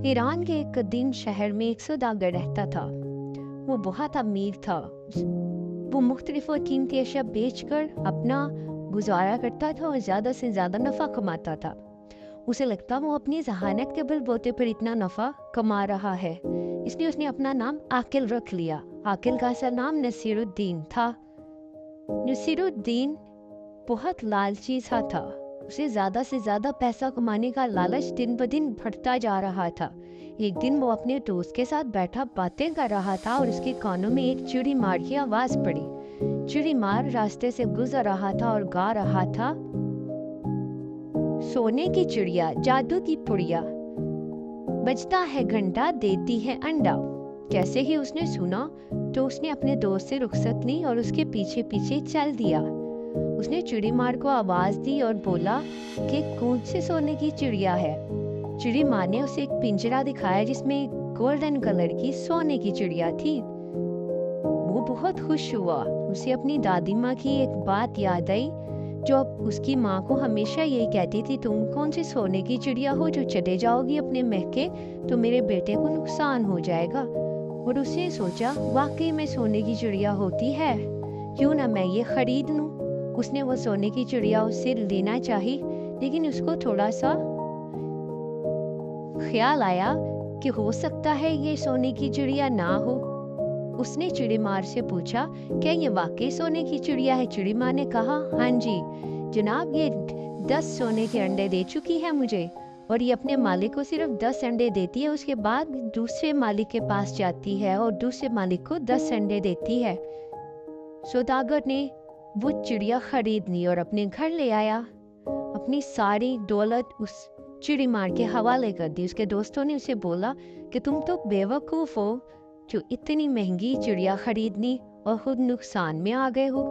Iran के एक कदीम शहर में एक सौदागर रहता था। वो बहुत अमीर था। वो मुख्तलिफ और कीमती अशिया बेचकर अपना गुजारा करता था और ज़्यादा से ज़्यादा नफ़ा कमाता था। उसे लगता वो अपनी जहानत के बलबूते पर इतना नफ़ा कमा रहा है, इसलिए उसने अपना नाम आकिल रख लिया। आकिल का असल नाम नसीरुद्दीन था। नसीरुद्दीन बहुत लालची सा था। उसे ज़्यादा से ज़्यादा पैसा कमाने का लालच दिन ब दिन बढ़ता जा रहा था। एक दिन वो अपने दोस्त के साथ बैठा बातें कर रहा था और उसके कानों में एक चिड़ी मार की आवाज़ पड़ी। चिड़ी मार रास्ते से गुजर रहा था और गा रहा था, सोने की चिड़िया जादू की पुड़िया, बजता है घंटा देती है अंडा। जैसे ही उसने सुना तो उसने अपने दोस्त से रुखसत ली और उसके पीछे पीछे चल दिया। उसने चिड़ी मार को आवाज दी और बोला कि कौन से सोने की चिड़िया है। चिड़ी मार ने उसे एक पिंजरा दिखाया जिसमें गोल्डन कलर की सोने की चिड़िया थी। वो बहुत खुश हुआ। उसे अपनी दादी माँ की एक बात याद आई जो उसकी माँ को हमेशा यही कहती थी, तुम कौन सी सोने की चिड़िया हो जो चले जाओगी अपने महके तो मेरे बेटे को नुकसान हो जाएगा। और उसने सोचा वाकई में सोने की चिड़िया होती है, क्यों ना मैं ये खरीद लूं। उसने वो सोने की चिड़िया उससे लेना चाही, लेकिन उसको थोड़ा सा ख्याल आया कि हो सकता है ये सोने की चिड़िया ना हो। उसने चिड़ी मार से पूछा, क्या ये वाकई सोने की चिड़िया है? चिड़ी मार ने कहा, हाँ जी जनाब, ये 10 सोने के अंडे दे चुकी है मुझे और ये अपने मालिक को सिर्फ 10 अंडे देती है। उसके बाद दूसरे मालिक के पास जाती है और दूसरे मालिक को 10 अंडे देती है। सौदागर ने वो चिड़िया खरीद ली और अपने घर ले आया। अपनी सारी दौलत उस चिड़ी मार के हवाले कर दी। उसके दोस्तों ने उसे बोला कि तुम तो बेवकूफ़ हो जो इतनी महंगी चिड़िया खरीदनी और खुद नुकसान में आ गए हो।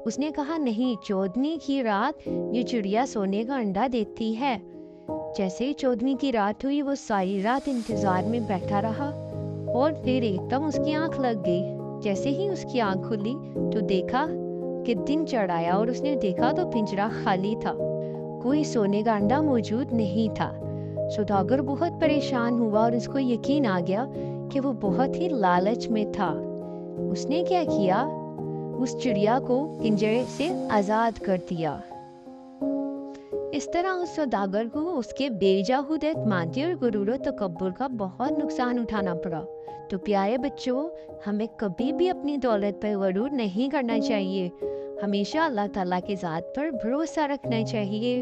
उसने कहा, नहीं, 14वीं की रात ये चिड़िया सोने का अंडा देती है। जैसे ही 14वीं की रात हुई वो सारी रात इंतजार में बैठा रहा और फिर एकदम उसकी आंख लग गई। जैसे ही उसकी आंख खुली तो देखा कि दिन चढ़ आया और उसने देखा तो पिंजरा खाली था, कोई सोने का अंडा मौजूद नहीं था। सौदागर बहुत परेशान हुआ और उसको यकीन आ गया कि वो बहुत ही लालच में था। उसने क्या किया, उस चिड़िया को पिंजरे से आजाद कर दिया। इस तरह उस सौदागर को उसके बेजाहुद एतमादी और गुरूर और तकब्बुर का बहुत नुकसान उठाना पड़ा। तो प्यारे बच्चों, हमें कभी भी अपनी दौलत पर गुरूर नहीं करना चाहिए। हमेशा अल्लाह ताला की ज़ात पर भरोसा रखना चाहिए।